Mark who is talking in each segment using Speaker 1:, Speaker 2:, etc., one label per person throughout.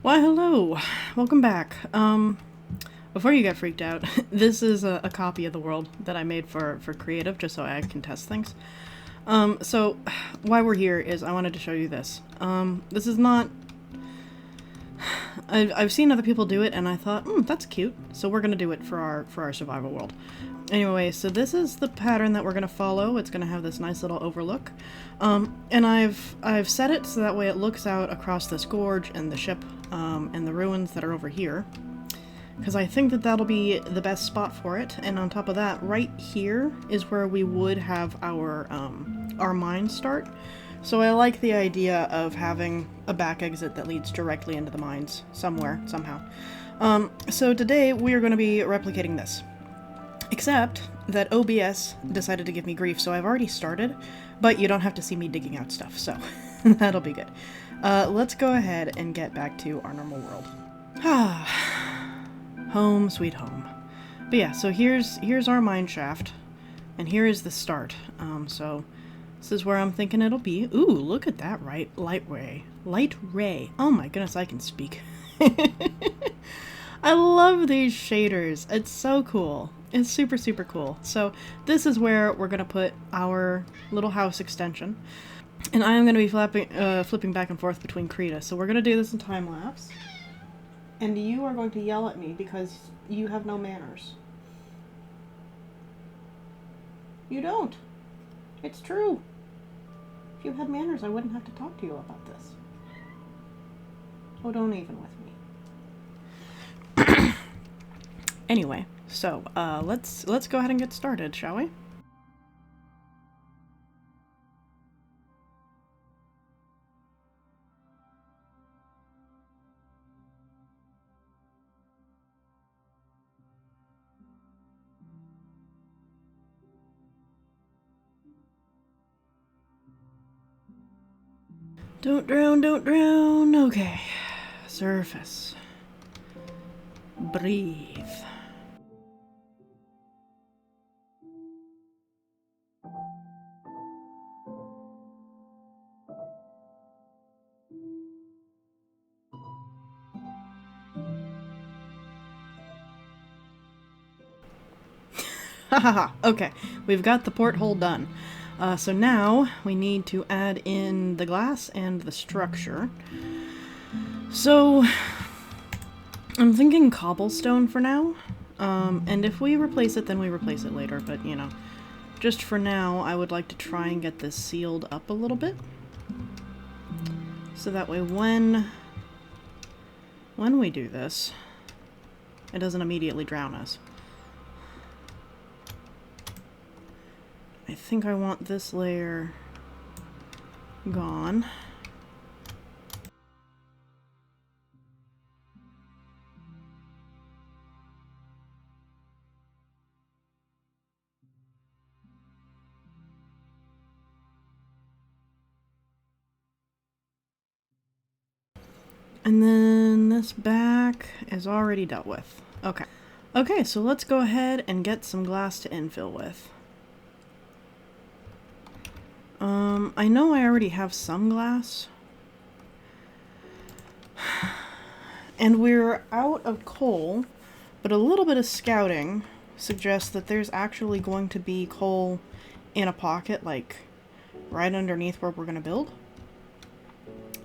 Speaker 1: Why, hello! Welcome back. Before you get freaked out, this is a copy of the world that I made for creative, just so I can test things. So, why we're here is I wanted to show you this. This is not... I've seen other people do it, and I thought, that's cute, so we're gonna do it for our survival world. Anyway, so this is the pattern that we're gonna follow. It's gonna have this nice little overlook. And I've set it so that way it looks out across this gorge and the ship, and the ruins that are over here. Because I think that that'll be the best spot for it. And on top of that, right here is where we would have our mine start. So I like the idea of having a back exit that leads directly into the mines somewhere, somehow. So today we are going to be replicating this. Except that OBS decided to give me grief, so I've already started, but you don't have to see me digging out stuff, so that'll be good. Let's go ahead and get back to our normal world. Home sweet home. But yeah, so here's our mine shaft, and here is the start. So this is where I'm thinking it'll be. Ooh, look at that, right? Light ray. Oh my goodness, I can speak. I love these shaders. It's so cool. It's super, super cool. So this is where we're going to put our little house extension. And I am going to be flipping back and forth between Krita. So we're going to do this in time-lapse. And you are going to yell at me because you have no manners. You don't. It's true. If you had manners, I wouldn't have to talk to you about this. Oh, don't even with me. Anyway, so let's go ahead and get started, shall we? Don't drown, don't drown. Okay. Surface. Breathe. Hahaha, okay, we've got the porthole done. So now we need to add in the glass and the structure. So I'm thinking cobblestone for now. And if we replace it, then we replace it later, but you know, just for now, I would like to try and get this sealed up a little bit. So that way when we do this, it doesn't immediately drown us. I think I want this layer gone. And then this back is already dealt with. Okay. Okay, so let's go ahead and get some glass to infill with. I know I already have some glass. And we're out of coal, but a little bit of scouting suggests that there's actually going to be coal in a pocket, like right underneath where we're going to build.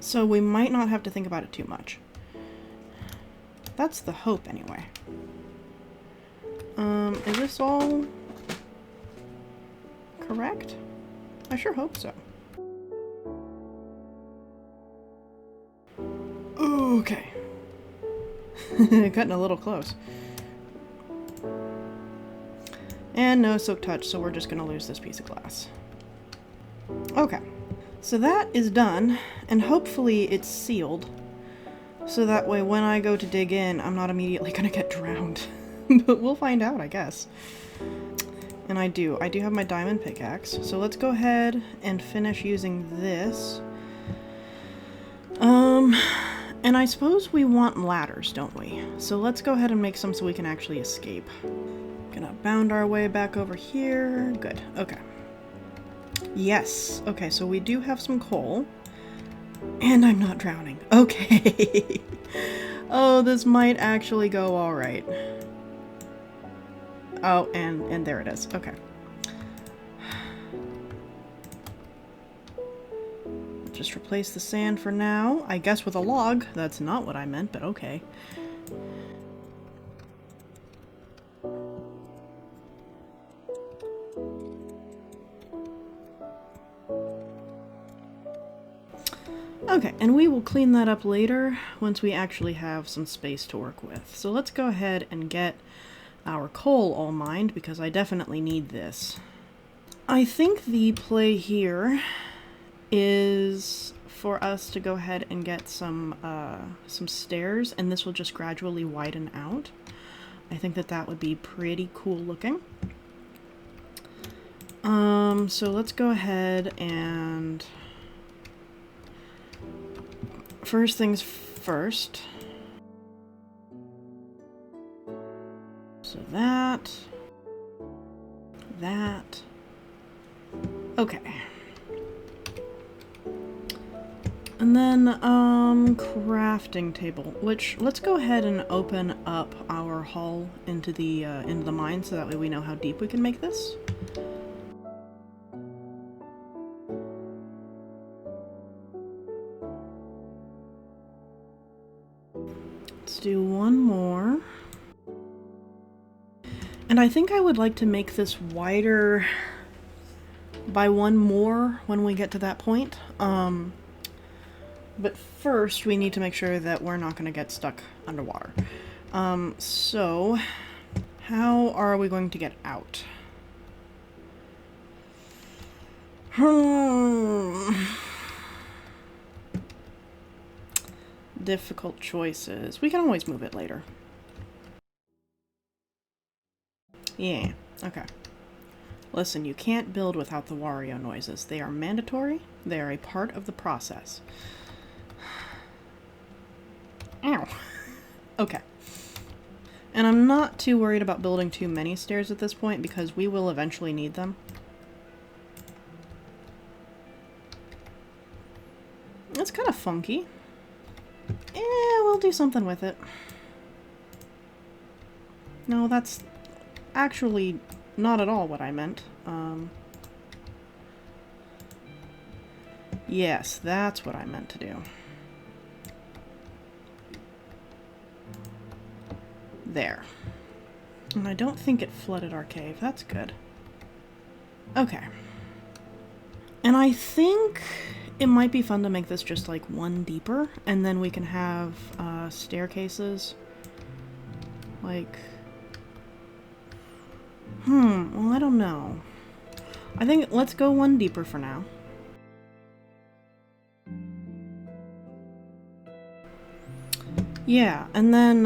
Speaker 1: So we might not have to think about it too much. That's the hope, anyway. Is this all correct? I sure hope so. Okay. Cutting a little close. And no silk touch, so we're just gonna lose this piece of glass. Okay. So that is done, and hopefully it's sealed. So that way when I go to dig in, I'm not immediately gonna get drowned. But we'll find out, I guess. And I do have my diamond pickaxe, so let's go ahead and finish using this. And I suppose we want ladders, don't we? So let's go ahead and make some so we can actually escape. Gonna bound our way back over here. Good, okay. Yes, okay, so we do have some coal. And I'm not drowning. Okay. Oh, this might actually go all right. Oh, and there it is. Okay. Just replace the sand for now. I guess with a log. That's not what I meant, but okay. Okay, and we will clean that up later once we actually have some space to work with. So let's go ahead and get our coal all mined, because I definitely need this. I think the play here is for us to go ahead and get some stairs, and this will just gradually widen out. I think that that would be pretty cool looking. So let's go ahead and... First things first. So that. Okay. And then, crafting table, which, let's go ahead and open up our hull into the mine, so that way we know how deep we can make this. Let's do one more. And I think I would like to make this wider by one more when we get to that point. But first we need to make sure that we're not going to get stuck underwater. So how are we going to get out? Difficult choices. We can always move it later. Yeah, okay. Listen, you can't build without the Wario noises. They are mandatory. They are a part of the process. Ow. Okay. And I'm not too worried about building too many stairs at this point, because we will eventually need them. It's kind of funky. We'll do something with it. No, that's actually not at all what I meant. Yes, that's what I meant to do. There. And I don't think it flooded our cave. That's good. Okay. And I think it might be fun to make this just like one deeper, and then we can have staircases. Like... well, I don't know. I think let's go one deeper for now. Yeah, and then,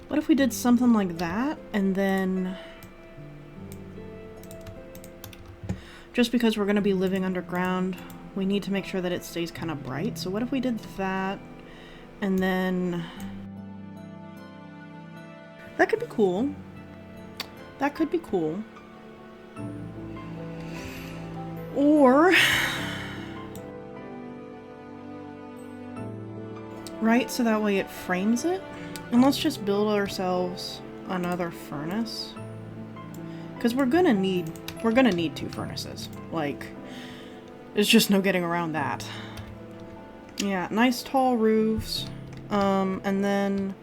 Speaker 1: what if we did something like that, and then... Just because we're going to be living underground, we need to make sure that it stays kind of bright. So what if we did that, and then... That could be cool. That could be cool. Or... Right, so that way it frames it. And let's just build ourselves another furnace. Because we're gonna need 2 furnaces. Like, there's just no getting around that. Yeah, nice tall roofs. And then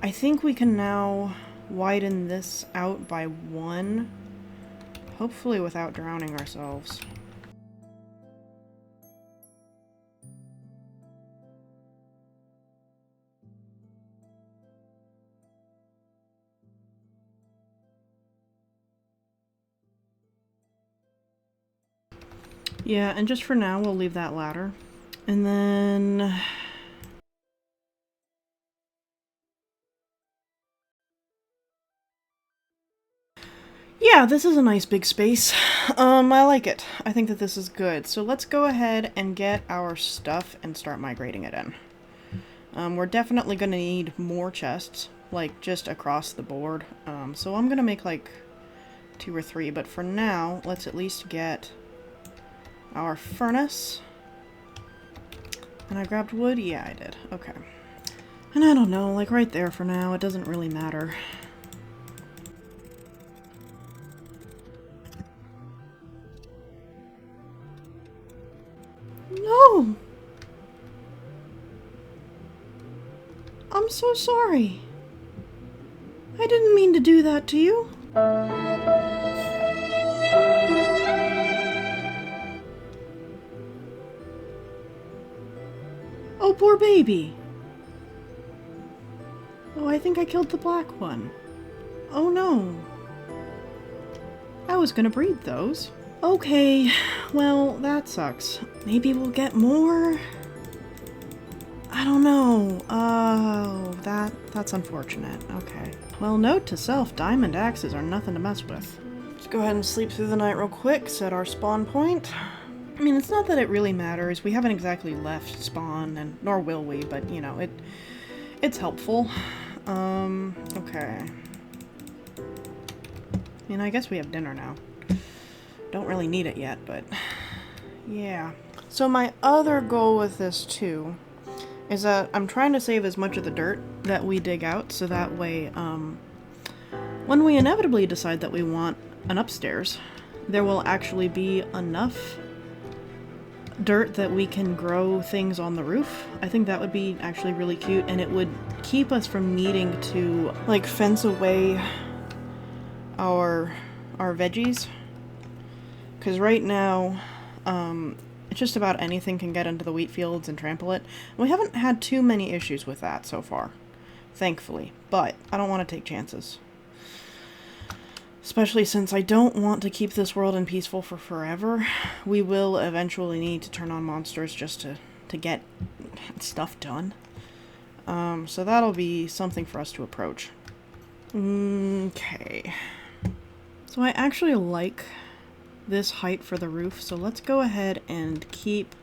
Speaker 1: I think we can now widen this out by 1. Hopefully without drowning ourselves. Yeah, and just for now, we'll leave that ladder. And then... Yeah, this is a nice big space. I like it. I think that this is good. So let's go ahead and get our stuff and start migrating it in. We're definitely going to need more chests, like just across the board. So I'm going to make like 2 or 3, but for now, let's at least get our furnace. And I grabbed wood? Yeah, I did. Okay. And I don't know, like right there for now, it doesn't really matter. No! I'm so sorry. I didn't mean to do that to you. Oh, poor baby. Oh, I think I killed the black one. Oh no. I was gonna breed those. Okay, well, that sucks. Maybe we'll get more? I don't know. Oh, that's unfortunate. Okay. Well, note to self, diamond axes are nothing to mess with. Let's go ahead and sleep through the night real quick, set our spawn point. I mean, it's not that it really matters. We haven't exactly left spawn, and nor will we, but, you know, it's helpful. Okay. I mean, I guess we have dinner now. Don't really need it yet, but yeah. So my other goal with this, too, is that I'm trying to save as much of the dirt that we dig out, so that way, when we inevitably decide that we want an upstairs, there will actually be enough dirt that we can grow things on the roof. I think that would be actually really cute, and it would keep us from needing to, like, fence away our veggies. Because right now, just about anything can get into the wheat fields and trample it. We haven't had too many issues with that so far, thankfully, but I don't want to take chances. Especially since I don't want to keep this world in peaceful for forever. We will eventually need to turn on monsters just to get stuff done. So that'll be something for us to approach. Okay. So I actually like this height for the roof, so let's go ahead and keep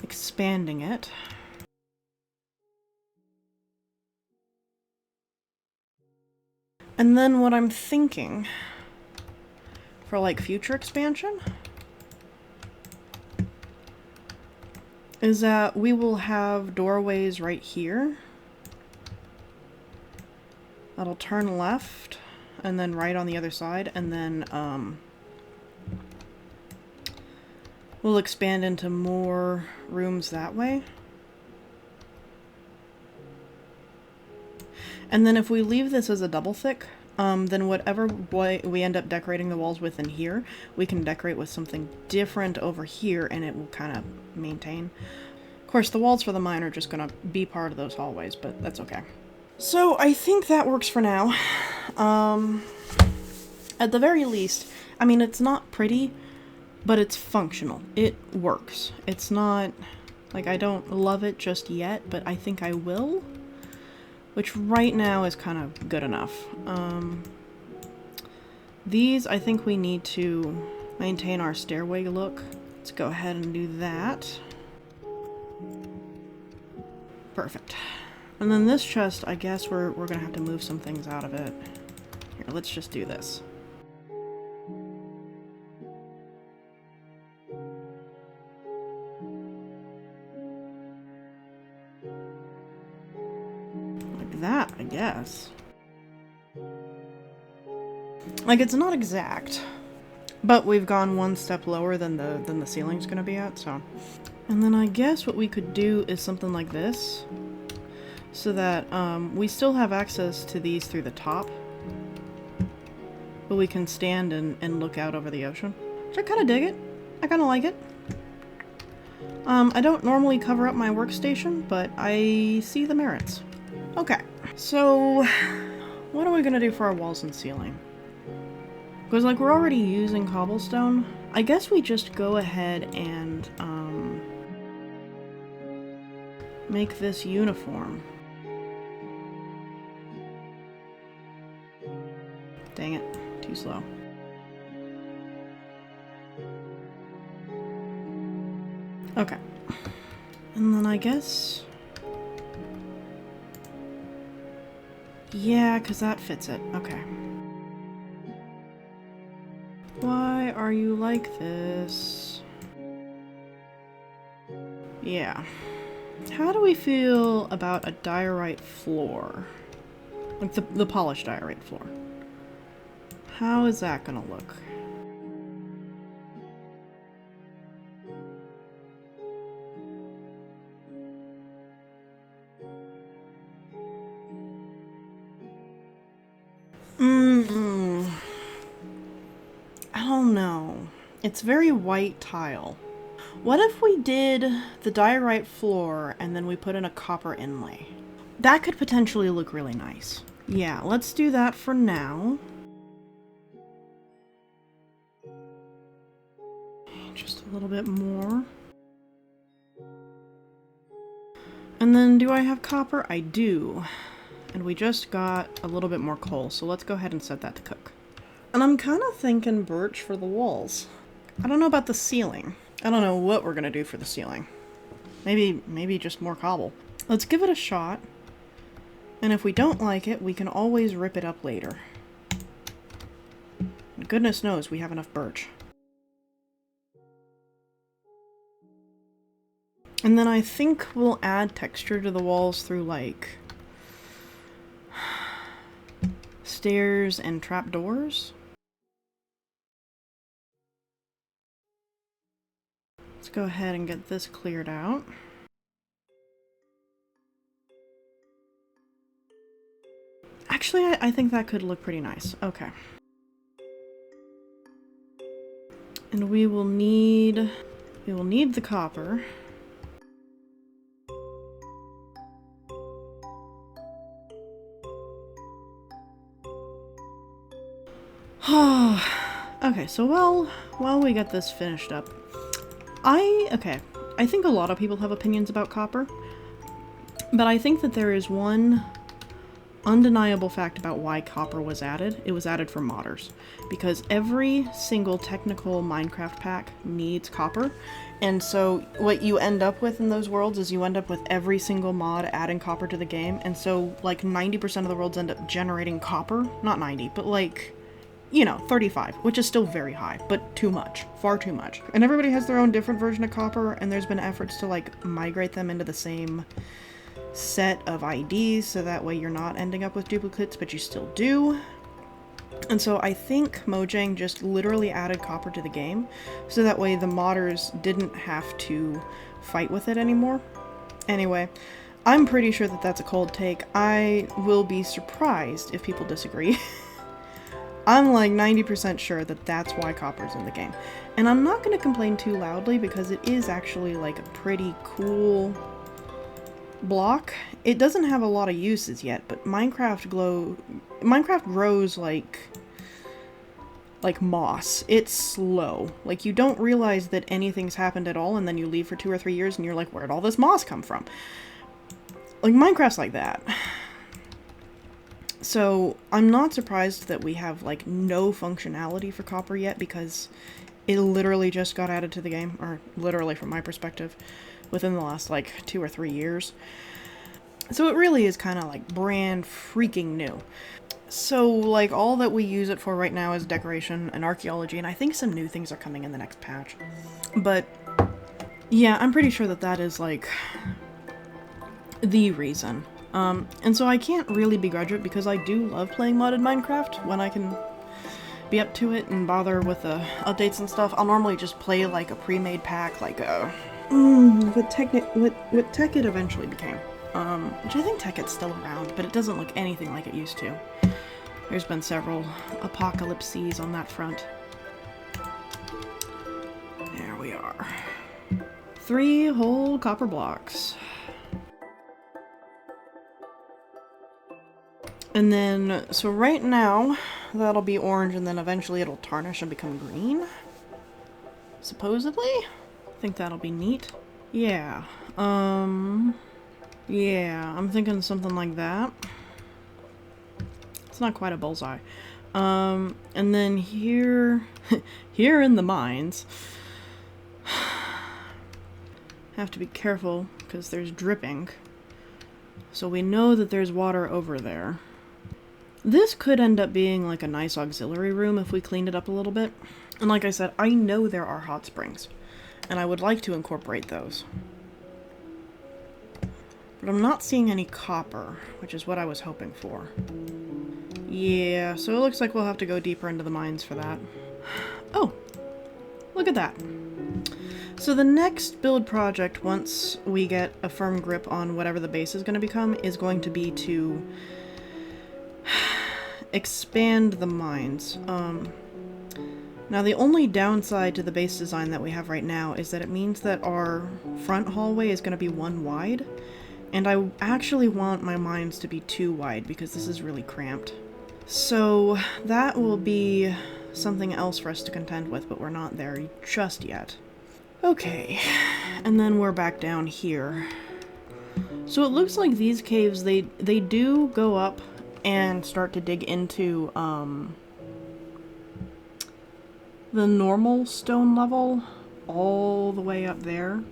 Speaker 1: expanding it. And then what I'm thinking for, like, future expansion is that we will have doorways right here that'll turn left and then right on the other side, and then we'll expand into more rooms that way. And then if we leave this as a double thick, then whatever way we end up decorating the walls with in here, we can decorate with something different over here, and it will kind of maintain. Of course, the walls for the mine are just going to be part of those hallways, but that's okay. So I think that works for now. At the very least, I mean, it's not pretty, but it's functional. It works. It's not, like, I don't love it just yet, but I think I will. Which right now is kind of good enough. These, I think we need to maintain our stairway look. Let's go ahead and do that. Perfect. And then this chest, I guess we're gonna have to move some things out of it. Here, let's just do this. That, I guess. Like, it's not exact, but we've gone one step lower than the ceiling's gonna be at, so. And then I guess what we could do is something like this, so that we still have access to these through the top, but we can stand and look out over the ocean. Which I kind of dig it. I kind of like it. I don't normally cover up my workstation, but I see the merits. Okay, so what are we gonna do for our walls and ceiling? Because, like, we're already using cobblestone. I guess we just go ahead and make this uniform. Dang it, too slow. Okay, and then I guess, yeah, because that fits it. Okay. Why are you like this? Yeah. How do we feel about a diorite floor? Like the polished diorite floor. How is that gonna look? I don't know. It's very white tile. What if we did the diorite floor and then we put in a copper inlay? That could potentially look really nice. Yeah, let's do that for now. Just a little bit more. And then do I have copper? I do. And we just got a little bit more coal, so let's go ahead and set that to cook. And I'm kind of thinking birch for the walls. I don't know about the ceiling. I don't know what we're gonna do for the ceiling. Maybe just more cobble. Let's give it a shot. And if we don't like it, we can always rip it up later. And goodness knows we have enough birch. And then I think we'll add texture to the walls through, like, stairs and trapdoors. Let's go ahead and get this cleared out. Actually, I think that could look pretty nice. Okay. And we will need the copper. Okay, so while we get this finished up, I think a lot of people have opinions about copper, but I think that there is one undeniable fact about why copper was added. It was added for modders, because every single technical Minecraft pack needs copper, and so what you end up with in those worlds is you end up with every single mod adding copper to the game, and so like 90% of the worlds end up generating copper. Not 90, but like, you know, 35, which is still very high, but too much. Far too much. And everybody has their own different version of copper, and there's been efforts to like migrate them into the same set of IDs, so that way you're not ending up with duplicates, but you still do. And so I think Mojang just literally added copper to the game, so that way the modders didn't have to fight with it anymore. Anyway, I'm pretty sure that that's a cold take. I will be surprised if people disagree. I'm like 90% sure that that's why copper's in the game. And I'm not going to complain too loudly because it is actually like a pretty cool block. It doesn't have a lot of uses yet, but Minecraft grows like moss. It's slow. Like, you don't realize that anything's happened at all, and then you leave for 2 or 3 years and you're like, where'd all this moss come from? Like, Minecraft's like that. So I'm not surprised that we have like no functionality for copper yet, because it literally just got added to the game, or literally from my perspective, within the last like 2 or 3 years. So it really is kind of like brand freaking new. So like all that we use it for right now is decoration and archaeology, and I think some new things are coming in the next patch. But yeah, I'm pretty sure that that is like the reason. And so I can't really begrudge it, because I do love playing modded Minecraft when I can be up to it and bother with the updates and stuff. I'll normally just play like a pre-made pack, like what Tekkit eventually became. Which I think Tekkit's still around, but it doesn't look anything like it used to. There's been several apocalypses on that front. There we are. 3 whole copper blocks. And then, so right now, that'll be orange, and then eventually it'll tarnish and become green. Supposedly? I think that'll be neat. Yeah. Yeah, I'm thinking something like that. It's not quite a bullseye. And then here, here in the mines, have to be careful because there's dripping. So we know that there's water over there. This could end up being like a nice auxiliary room if we cleaned it up a little bit. And like I said, I know there are hot springs, and I would like to incorporate those. But I'm not seeing any copper, which is what I was hoping for. Yeah, so it looks like we'll have to go deeper into the mines for that. Oh, look at that. So the next build project, once we get a firm grip on whatever the base is going to become, is going to be to expand the mines. Now the only downside to the base design that we have right now is that it means that our front hallway is going to be 1 wide, and I actually want my mines to be 2 wide because this is really cramped. So that will be something else for us to contend with, but we're not there just yet. Okay, and then we're back down here. So it looks like these caves, they do go up and start to dig into the normal stone level all the way up there.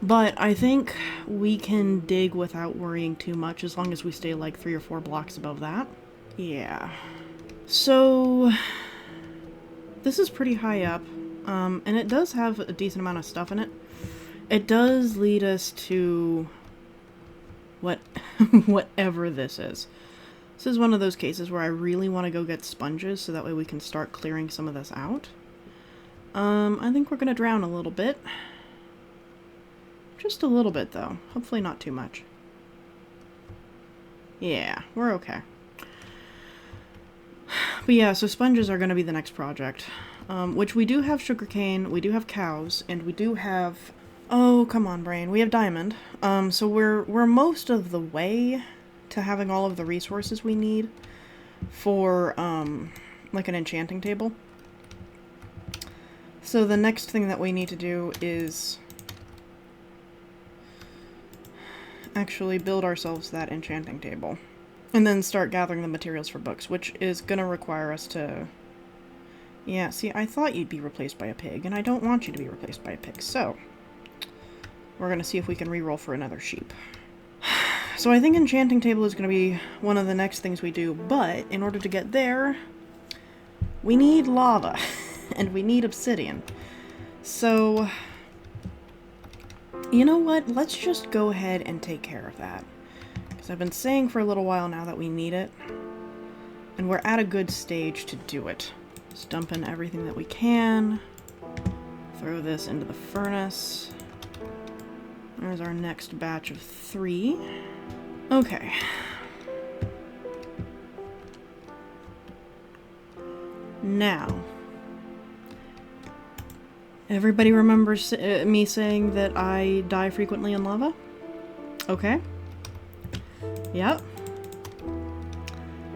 Speaker 1: But I think we can dig without worrying too much as long as we stay like 3 or 4 blocks above that. Yeah. So this is pretty high up, and it does have a decent amount of stuff in it. It does lead us to whatever this is. This is one of those cases where I really want to go get sponges so that way we can start clearing some of this out. I think we're gonna drown a little bit. Just a little bit though. Hopefully not too much. Yeah, we're okay. But yeah, so sponges are gonna be the next project. Which we do have sugarcane, we do have cows, and we do have... Oh, come on, brain. We have diamond. So we're most of the way to having all of the resources we need for, like an enchanting table. So the next thing that we need to do is actually build ourselves that enchanting table. And then start gathering the materials for books, which is gonna require us to... Yeah, see, I thought you'd be replaced by a pig, and I don't want you to be replaced by a pig, so... We're gonna see if we can reroll for another sheep. So I think enchanting table is gonna be one of the next things we do, but in order to get there, we need lava, and we need obsidian. So... You know what? Let's just go ahead and take care of that. Because I've been saying for a little while now that we need it. And we're at a good stage to do it. Just dump in everything that we can. Throw this into the furnace. There's our next batch of 3. Okay. Now. Everybody remembers me saying that I die frequently in lava? Okay. Yep.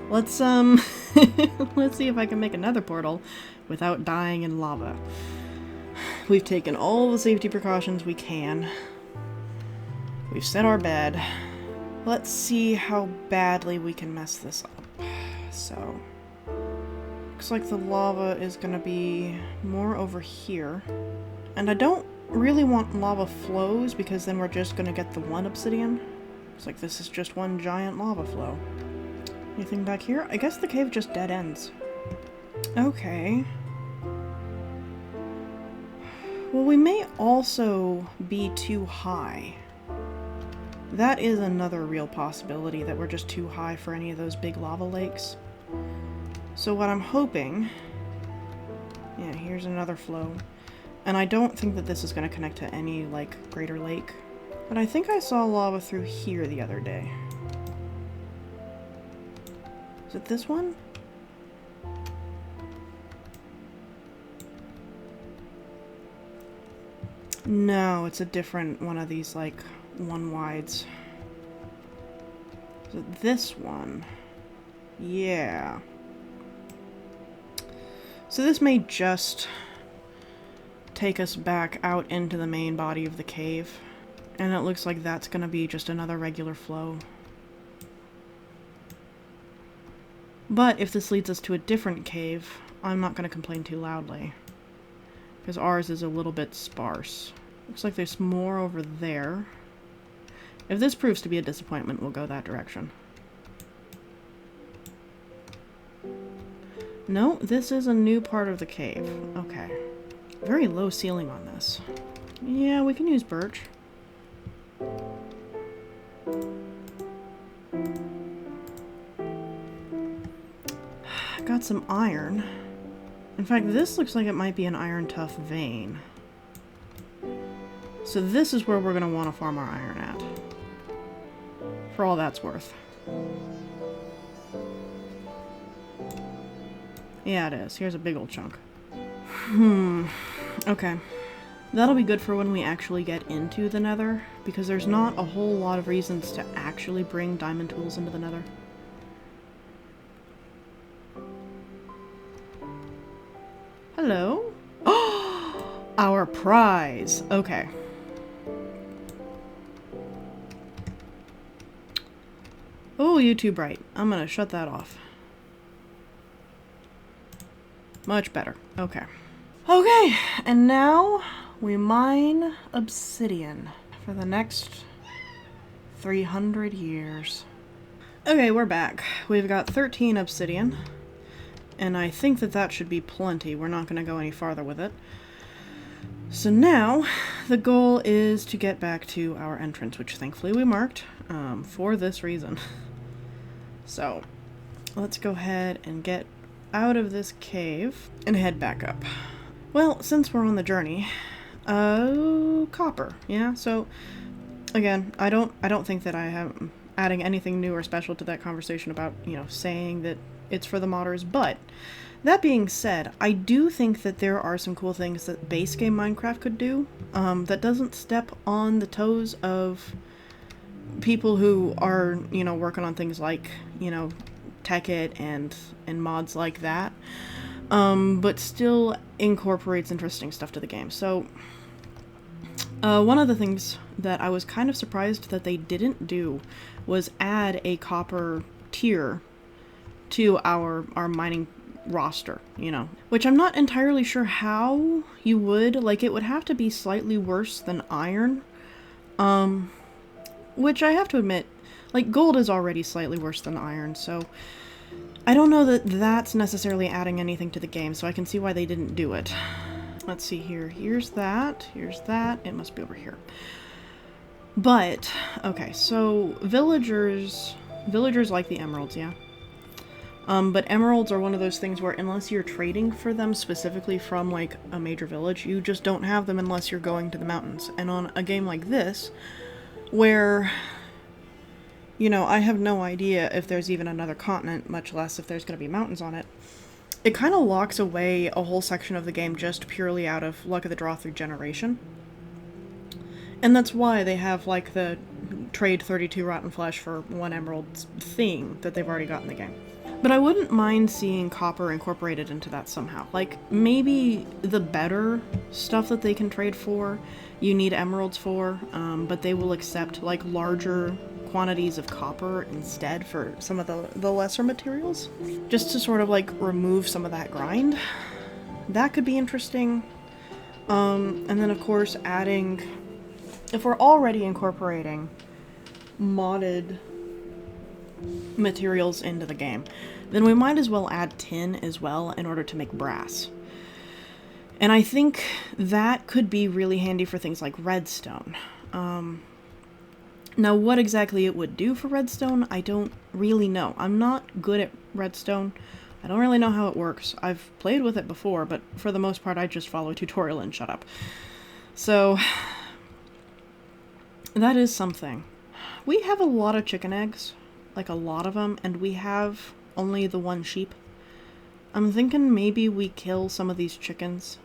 Speaker 1: Let's, let's see if I can make another portal without dying in lava. We've taken all the safety precautions we can. We've set our bed. Let's see how badly we can mess this up. So... Looks like the lava is gonna be more over here. And I don't really want lava flows because then we're just gonna get the 1 obsidian. It's like this is just one giant lava flow. Anything back here? I guess the cave just dead ends. Okay. Well, we may also be too high. That is another real possibility, that we're just too high for any of those big lava lakes. So what I'm hoping... Yeah, here's another flow. And I don't think that this is going to connect to any, like, greater lake. But I think I saw lava through here the other day. Is it this one? No, it's a different one of these, like, 1 wides. Is it this one? Yeah. So this may just take us back out into the main body of the cave. And it looks like that's gonna be just another regular flow. But if this leads us to a different cave, I'm not gonna complain too loudly. Because ours is a little bit sparse. Looks like there's more over there. If this proves to be a disappointment, we'll go that direction. No, this is a new part of the cave. Okay. Very low ceiling on this. Yeah, we can use birch. got some iron. In fact, this looks like it might be an iron tough vein. So this is where we're going to want to farm our iron at. For all that's worth. Yeah, it is. Here's a big old chunk. Okay. That'll be good for when we actually get into the Nether, because there's not a whole lot of reasons to actually bring diamond tools into the Nether. Hello? Our prize! Okay. Oh, you too bright. I'm gonna shut that off. Much better. Okay. Okay, and now we mine obsidian for the next 300 years. Okay, we're back. We've got 13 obsidian, and I think that that should be plenty. We're not going to go any farther with it. So now, the goal is to get back to our entrance, which thankfully we marked for this reason. So, let's go ahead and get out of this cave and head back up. Well, since we're on the journey, copper, yeah? So, again, I don't think that I am adding anything new or special to that conversation about, you know, saying that it's for the modders, but that being said, I do think that there are some cool things that base game Minecraft could do, that doesn't step on the toes of people who are, you know, working on things like, you know, Tekkit and mods like that, but still incorporates interesting stuff to the game. So, one of the things that I was kind of surprised that they didn't do was add a copper tier to our mining roster, you know, which I'm not entirely sure how you would. Like, it would have to be slightly worse than iron, which I have to admit, like, gold is already slightly worse than iron, so I don't know that that's necessarily adding anything to the game, so I can see why they didn't do it. Let's see here. Here's that. Here's that. It must be over here. But, okay, so villagers like the emeralds, yeah? But emeralds are one of those things where unless you're trading for them specifically from, like, a major village, you just don't have them unless you're going to the mountains. And on a game like this, where, you know, I have no idea if there's even another continent, much less if there's going to be mountains on it, it kind of locks away a whole section of the game just purely out of luck of the draw through generation. And that's why they have, like, the trade 32 rotten flesh for 1 emerald thing that they've already got in the game. But I wouldn't mind seeing copper incorporated into that somehow. Like, maybe the better stuff that they can trade for, you need emeralds for, but they will accept, like, larger quantities of copper instead for some of the lesser materials. Just to sort of, like, remove some of that grind. That could be interesting. And then, of course, adding... If we're already incorporating modded materials into the game, then we might as well add tin as well in order to make brass. And I think that could be really handy for things like redstone. Now, what exactly it would do for redstone, I don't really know. I'm not good at redstone. I don't really know how it works. I've played with it before, but for the most part, I just follow a tutorial and shut up. So, that is something. We have a lot of chicken eggs, like a lot of them, and we have only the 1 sheep. I'm thinking maybe we kill some of these chickens.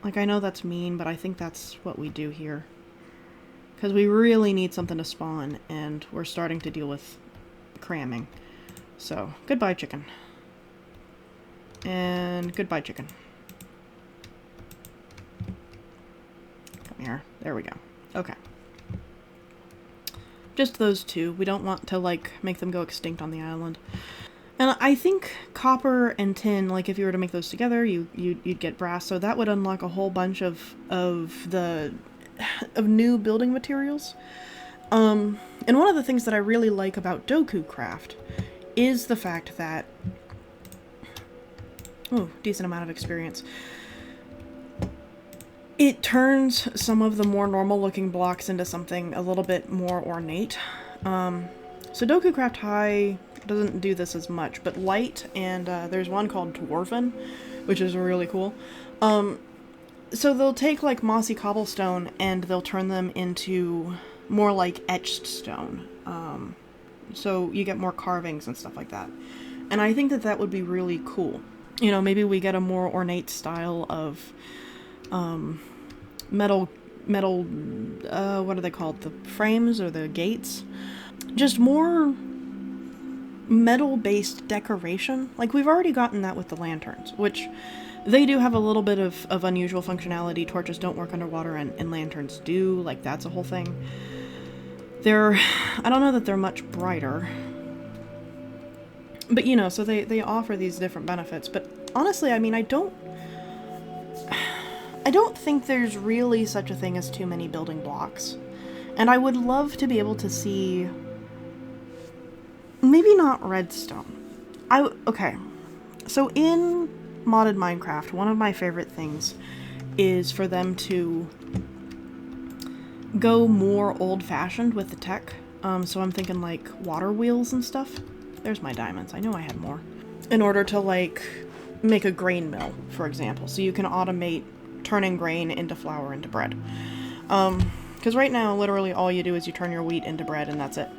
Speaker 1: Like, I know that's mean, but I think that's what we do here. Because we really need something to spawn, and we're starting to deal with cramming. So, goodbye, chicken. And goodbye, chicken. Come here. There we go. Okay. Just those 2. We don't want to, like, make them go extinct on the island. And I think copper and tin, like, if you were to make those together, you'd get brass, so that would unlock a whole bunch of new building materials. And one of the things that I really like about Vulpincraft is the fact that... Oh, decent amount of experience. It turns some of the more normal-looking blocks into something a little bit more ornate. So Vulpincraft High doesn't do this as much, but light, and there's one called Dwarven, which is really cool. So they'll take like mossy cobblestone and they'll turn them into more like etched stone. So you get more carvings and stuff like that. And I think that that would be really cool. You know, maybe we get a more ornate style of metal, what are they called? The frames or the gates? Just more metal-based decoration. Like, we've already gotten that with the lanterns, which they do have a little bit of unusual functionality. Torches don't work underwater and lanterns do. Like, that's a whole thing. I don't know that they're much brighter. But, you know, so they offer these different benefits. But honestly, I mean, I don't think there's really such a thing as too many building blocks. And I would love to be able to see... Maybe not redstone. Okay. So in modded Minecraft, one of my favorite things is for them to go more old-fashioned with the tech. So I'm thinking like water wheels and stuff. There's my diamonds. I know I had more. In order to like make a grain mill, for example. So you can automate turning grain into flour into bread. Because right now, literally all you do is you turn your wheat into bread and that's it.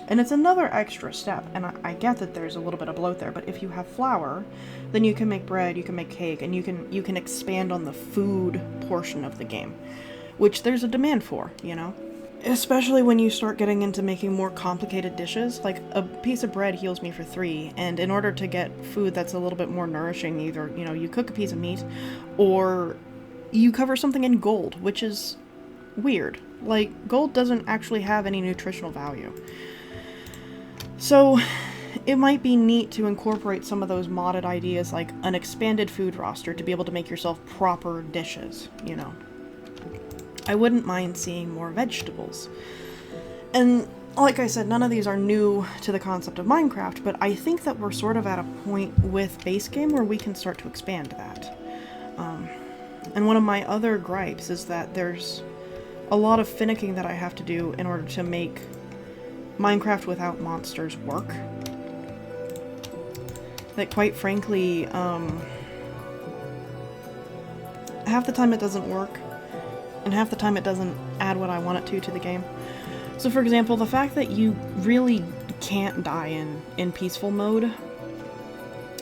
Speaker 1: And it's another extra step, and I get that there's a little bit of bloat there, but if you have flour, then you can make bread, you can make cake, and you can expand on the food portion of the game, which there's a demand for, you know? Especially when you start getting into making more complicated dishes. Like, a piece of bread heals me for 3, and in order to get food that's a little bit more nourishing, either, you know, you cook a piece of meat, or you cover something in gold, which is weird. Like, gold doesn't actually have any nutritional value. So, it might be neat to incorporate some of those modded ideas, like an expanded food roster, to be able to make yourself proper dishes, you know. I wouldn't mind seeing more vegetables. And, like I said, none of these are new to the concept of Minecraft, but I think that we're sort of at a point with base game where we can start to expand that. And one of my other gripes is that there's a lot of finicking that I have to do in order to make Minecraft without monsters work. That, quite frankly, half the time it doesn't work, and half the time it doesn't add what I want it to the game. So, for example, the fact that you really can't die in peaceful mode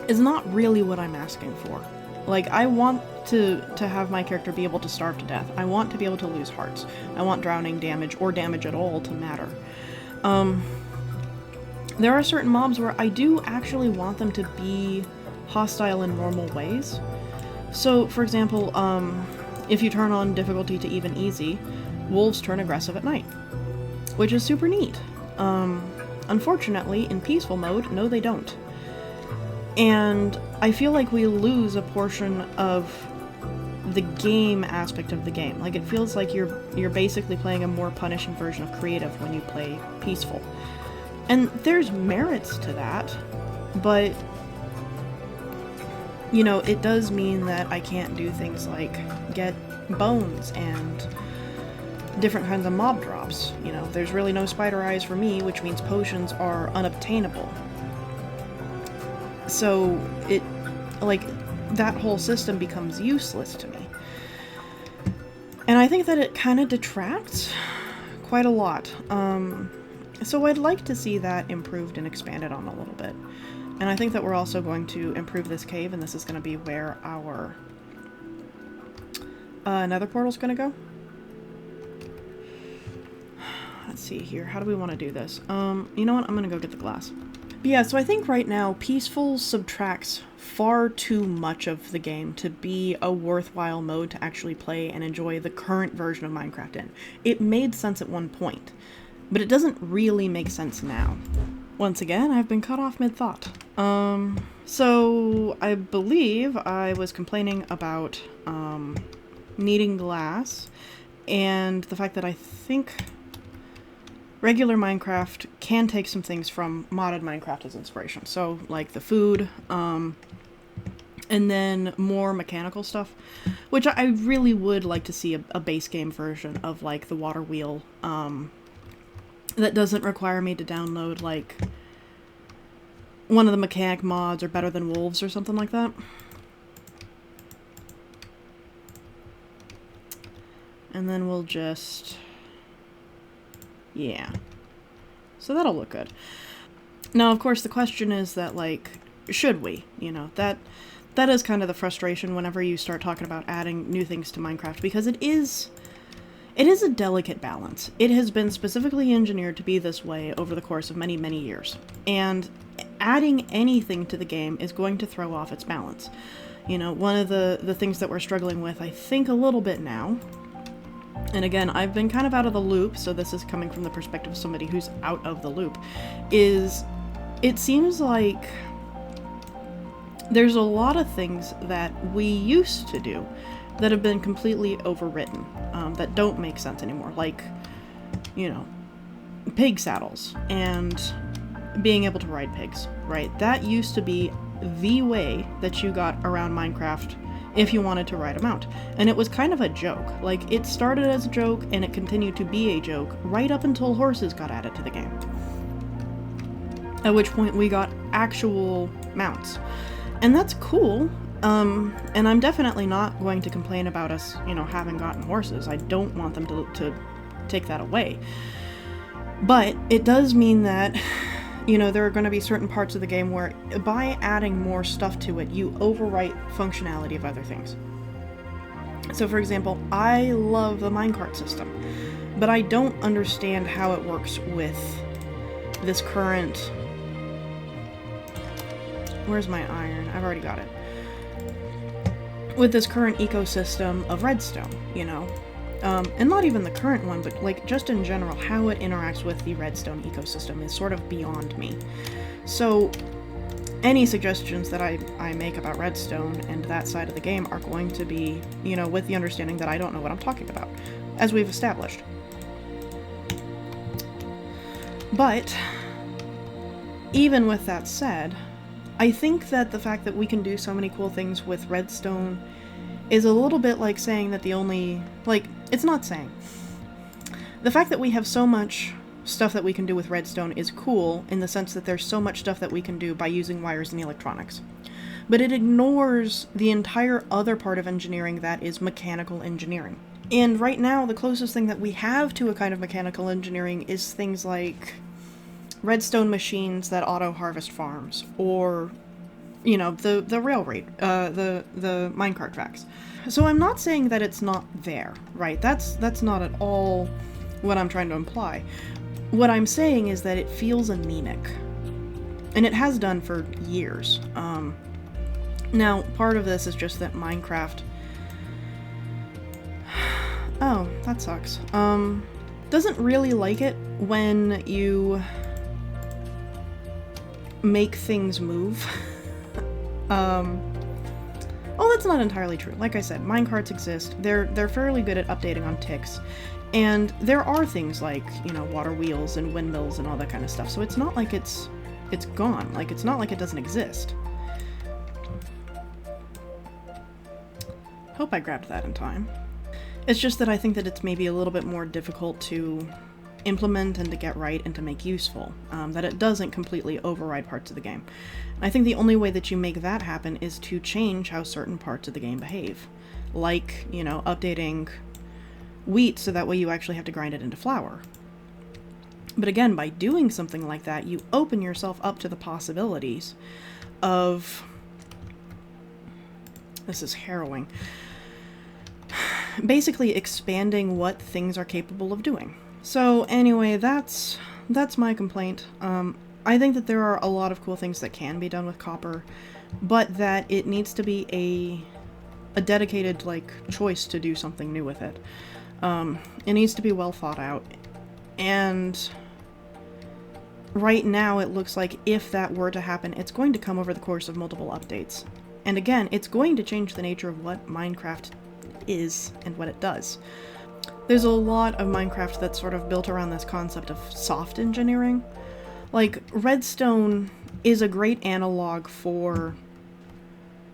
Speaker 1: is not really what I'm asking for. Like, I want to have my character be able to starve to death. I want to be able to lose hearts. I want drowning damage, or damage at all, to matter. There are certain mobs where I do actually want them to be hostile in normal ways. So, for example, if you turn on difficulty to even easy, wolves turn aggressive at night, which is super neat. Unfortunately, in peaceful mode, no they don't. And I feel like we lose a portion of the game aspect of the game. Like, it feels like you're basically playing a more punishing version of creative when you play peaceful. And there's merits to that, but, you know, it does mean that I can't do things like get bones and different kinds of mob drops. You know, there's really no spider eyes for me, which means potions are unobtainable. So, that whole system becomes useless to me. And I think that it kind of detracts quite a lot. So I'd like to see that improved and expanded on a little bit. And I think that we're also going to improve this cave, and this is going to be where our nether portal's going to go. Let's see here. How do we want to do this? You know what? I'm going to go get the glass. But yeah, so I think right now, peaceful subtracts far too much of the game to be a worthwhile mode to actually play and enjoy the current version of Minecraft in. It made sense at one point, but it doesn't really make sense now. Once again, I've been cut off mid-thought. So I believe I was complaining about needing glass, and the fact that I think regular Minecraft can take some things from modded Minecraft as inspiration. So, like the food, and then more mechanical stuff, which I really would like to see a base game version of, like, the water wheel, that doesn't require me to download, like, one of the mechanic mods are better than wolves or something like that. And then we'll just, yeah. So that'll look good. Now, of course, the question is that, like, should we? You know, that is kind of the frustration whenever you start talking about adding new things to Minecraft, because it is a delicate balance. It has been specifically engineered to be this way over the course of many, many years. And adding anything to the game is going to throw off its balance. You know, one of the things that we're struggling with, I think, a little bit now, and again, I've been kind of out of the loop, so this is coming from the perspective of somebody who's out of the loop, is it seems like there's a lot of things that we used to do that have been completely overwritten, that don't make sense anymore. Like, you know, pig saddles and being able to ride pigs, right? That used to be the way that you got around Minecraft if you wanted to ride a mount. And it was kind of a joke. Like, it started as a joke and it continued to be a joke right up until horses got added to the game. At which point we got actual mounts. And that's cool. And I'm definitely not going to complain about us, you know, having gotten horses. I don't want them to take that away. But it does mean that, you know, there are going to be certain parts of the game where by adding more stuff to it, you overwrite functionality of other things. So for example, I love the minecart system, but I don't understand how it works with this current... Where's my iron? I've already got it. With this current ecosystem of redstone, you know? And not even the current one, but like just in general, how it interacts with the redstone ecosystem is sort of beyond me. So any suggestions that I make about redstone and that side of the game are going to be, you know, with the understanding that I don't know what I'm talking about, as we've established. But even with that said, I think that the fact that we can do so many cool things with redstone is a little bit like saying that the only, like, it's not saying. The fact that we have so much stuff that we can do with redstone is cool in the sense that there's so much stuff that we can do by using wires and electronics. But it ignores the entire other part of engineering that is mechanical engineering. And right now, the closest thing that we have to a kind of mechanical engineering is things like redstone machines that auto-harvest farms, or, you know, the minecart tracks. So I'm not saying that it's not there, right? That's not at all what I'm trying to imply. What I'm saying is that it feels anemic. And it has done for years. Now, part of this is just that Minecraft... Oh, that sucks. Doesn't really like it when you make things move. Oh, that's not entirely true. Like I said, minecarts exist. They're fairly good at updating on ticks. And there are things like, you know, water wheels and windmills and all that kind of stuff. So it's not like it's gone. Like, it's not like it doesn't exist. Hope I grabbed that in time. It's just that I think that it's maybe a little bit more difficult to implement and to get right and to make useful, that it doesn't completely override parts of the game. I think the only way that you make that happen is to change how certain parts of the game behave. Like, you know, updating wheat so that way you actually have to grind it into flour. But again, by doing something like that, you open yourself up to the possibilities of... This is harrowing. Basically expanding what things are capable of doing. So anyway, that's my complaint. I think that there are a lot of cool things that can be done with copper, but that it needs to be a dedicated, like, choice to do something new with it. It needs to be well thought out, and right now it looks like if that were to happen, it's going to come over the course of multiple updates. And again, it's going to change the nature of what Minecraft is and what it does. There's a lot of Minecraft that's sort of built around this concept of soft engineering. Like, redstone is a great analog for...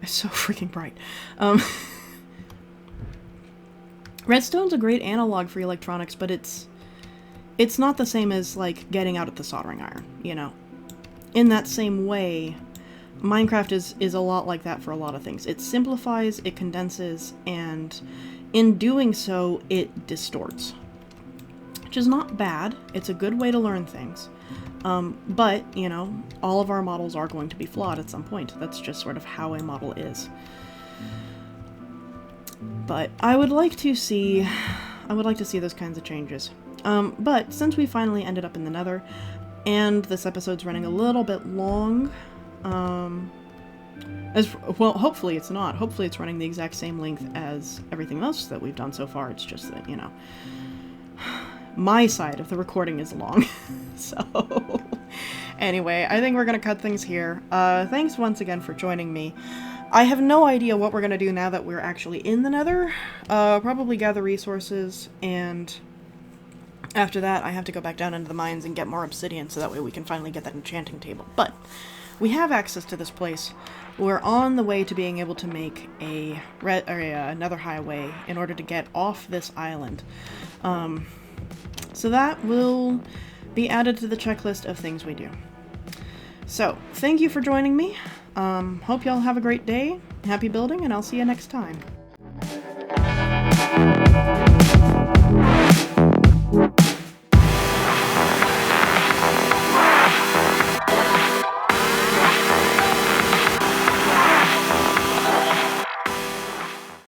Speaker 1: It's so freaking bright. Redstone's a great analog for electronics, but it's not the same as, like, getting out at the soldering iron, you know? in that same way, Minecraft is a lot like that for a lot of things. It simplifies, it condenses, and in doing so, it distorts. Which is not bad. It's a good way to learn things. But, you know, all of our models are going to be flawed at some point. That's just sort of how a model is. But I would like to see those kinds of changes. But since we finally ended up in the Nether, and this episode's running a little bit long, well, hopefully it's not. Hopefully it's running the exact same length as everything else that we've done so far. It's just that, you know, my side of the recording is long. So, anyway, I think we're gonna cut things here. Thanks once again for joining me. I have no idea what we're gonna do now that we're actually in the Nether. Probably gather resources, and after that I have to go back down into the mines and get more obsidian so that way we can finally get that enchanting table. But we have access to this place. We're on the way to being able to make another highway in order to get off this island. So that will be added to the checklist of things we do. So, thank you for joining me. Hope y'all have a great day, happy building, and I'll see you next time.